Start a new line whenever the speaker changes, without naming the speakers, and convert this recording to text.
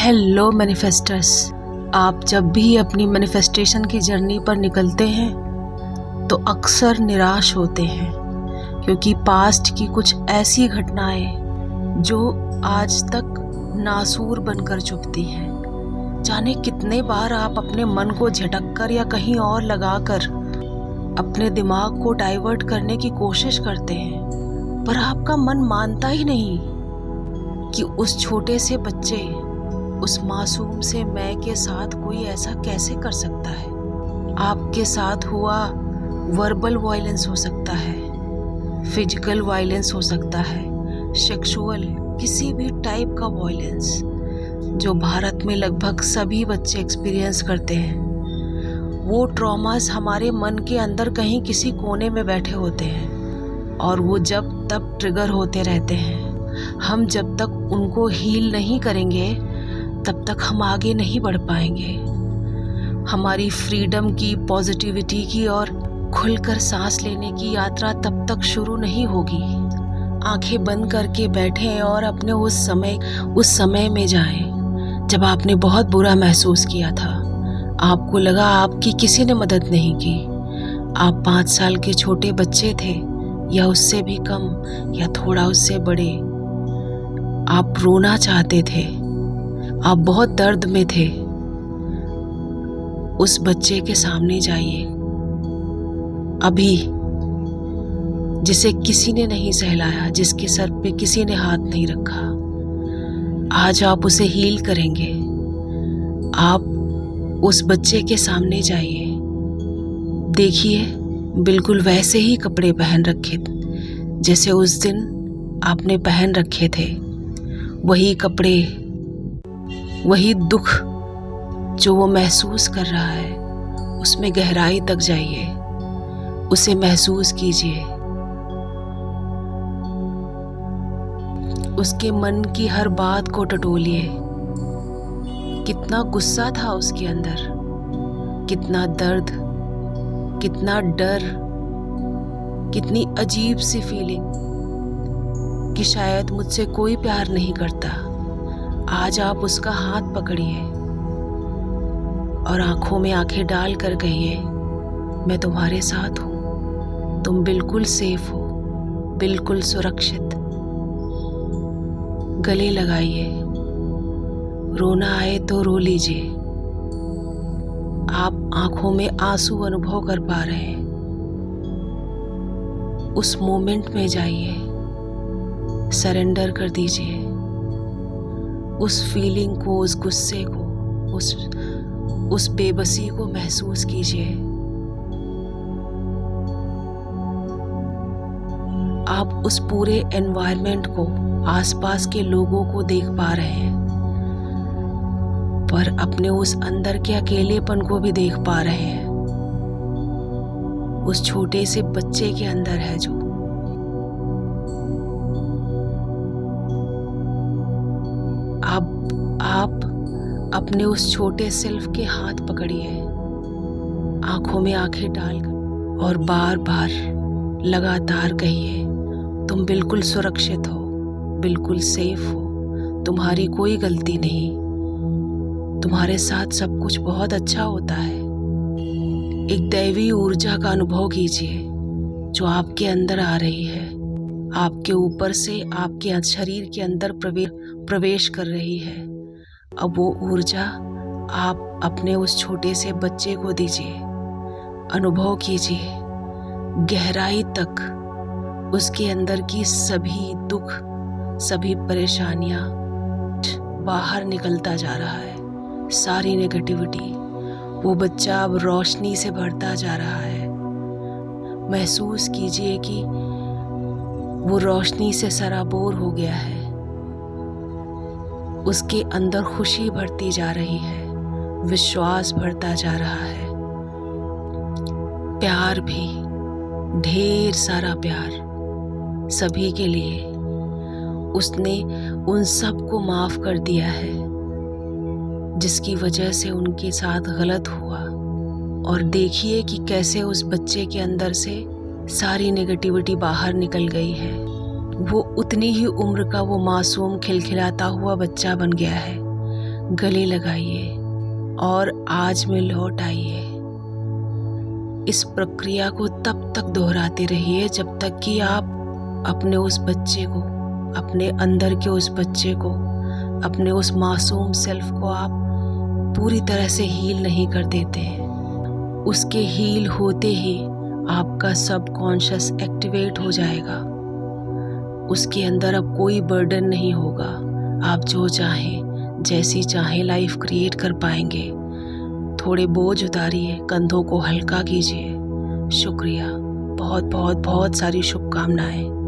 Hello मैनिफेस्टर्स। आप जब भी अपनी मैनिफेस्टेशन की जर्नी पर निकलते हैं तो अक्सर निराश होते हैं, क्योंकि पास्ट की कुछ ऐसी घटनाएं जो आज तक नासूर बनकर चुभती हैं। जाने कितने बार आप अपने मन को झटक कर या कहीं और लगाकर अपने दिमाग को डाइवर्ट करने की कोशिश करते हैं, पर आपका मन मानता ही नहीं कि उस छोटे से बच्चे, उस मासूम से मैं के साथ कोई ऐसा कैसे कर सकता है। आपके साथ हुआ वर्बल वायलेंस हो सकता है, फिजिकल वायलेंस हो सकता है, सेक्सुअल किसी भी टाइप का वायलेंस जो भारत में लगभग सभी बच्चे एक्सपीरियंस करते हैं। वो ट्रॉमास हमारे मन के अंदर कहीं किसी कोने में बैठे होते हैं और वो जब तब ट्रिगर होते रहते हैं। हम जब तक उनको हील नहीं करेंगे तब तक हम आगे नहीं बढ़ पाएंगे। हमारी फ्रीडम की, पॉजिटिविटी की और खुलकर सांस लेने की यात्रा तब तक शुरू नहीं होगी। आंखें बंद करके बैठें और अपने उस समय में जाएं जब आपने बहुत बुरा महसूस किया था। आपको लगा आपकी किसी ने मदद नहीं की। आप 5 साल के छोटे बच्चे थे, या उससे भी कम, या थोड़ा उससे बड़े। आप रोना चाहते थे, आप बहुत दर्द में थे। उस बच्चे के सामने जाइए अभी, जिसे किसी ने नहीं सहलाया, जिसके सर पे किसी ने हाथ नहीं रखा। आज आप उसे हील करेंगे। आप उस बच्चे के सामने जाइए, देखिए बिल्कुल वैसे ही कपड़े पहन रखे जैसे उस दिन आपने पहन रखे थे। वही कपड़े, वही दुख जो वो महसूस कर रहा है, उसमें गहराई तक जाइए, उसे महसूस कीजिए। उसके मन की हर बात को टटोलिए। कितना गुस्सा था उसके अंदर, कितना दर्द, कितना डर, कितनी अजीब सी फीलिंग कि शायद मुझसे कोई प्यार नहीं करता। आज आप उसका हाथ पकड़िए और आंखों में आंखें डाल कर कहिए, मैं तुम्हारे साथ हूँ, तुम बिल्कुल सेफ हो, बिल्कुल सुरक्षित। गले लगाइए, रोना आए तो रो लीजिए। आप आंखों में आंसू अनुभव कर पा रहे हैं। उस मोमेंट में जाइए, सरेंडर कर दीजिए उस फीलिंग को, उस गुस्से को, उस बेबसी को महसूस कीजिए। आप उस पूरे एनवायरनमेंट को, आसपास के लोगों को देख पा रहे हैं, पर अपने उस अंदर के अकेलेपन को भी देख पा रहे हैं। उस छोटे से बच्चे के अंदर है जो आप अपने उस छोटे सेल्फ के हाथ पकड़िए, आंखों में आंखें डालकर, और बार बार लगातार कहिए, तुम बिल्कुल सुरक्षित हो, बिल्कुल सेफ हो, तुम्हारी कोई गलती नहीं, तुम्हारे साथ सब कुछ बहुत अच्छा होता है। एक दैवी ऊर्जा का अनुभव कीजिए जो आपके अंदर आ रही है, आपके ऊपर से आपके शरीर के अंदर प्रवेश कर रही है। अब वो ऊर्जा आप अपने उस छोटे से बच्चे को दीजिए। अनुभव कीजिए गहराई तक उसके अंदर की सभी दुख, सभी परेशानियां बाहर निकलता जा रहा है। सारी नेगेटिविटी, वो बच्चा अब रोशनी से भरता जा रहा है। महसूस कीजिए कि वो रोशनी से सराबोर हो गया है। उसके अंदर खुशी भरती जा रही है, विश्वास भरता जा रहा है, प्यार भी, ढेर सारा प्यार सभी के लिए। उसने उन सब को माफ कर दिया है जिसकी वजह से उनके साथ गलत हुआ। और देखिए कि कैसे उस बच्चे के अंदर से सारी नेगेटिविटी बाहर निकल गई है। वो उतनी ही उम्र का वो मासूम खिलखिलाता हुआ बच्चा बन गया है। गले लगाइए और आज में लौट आइए। इस प्रक्रिया को तब तक दोहराते रहिए जब तक कि आप अपने उस बच्चे को, अपने अंदर के उस बच्चे को, अपने उस मासूम सेल्फ को आप पूरी तरह से हील नहीं कर देते हैं। उसके हील होते ही आपका सबकॉन्शियस एक्टिवेट हो जाएगा। उसके अंदर अब कोई बर्डन नहीं होगा। आप जो चाहें, जैसी चाहें लाइफ क्रिएट कर पाएंगे। थोड़े बोझ उतारिए, कंधों को हल्का कीजिए। शुक्रिया, बहुत बहुत बहुत सारी शुभकामनाएं।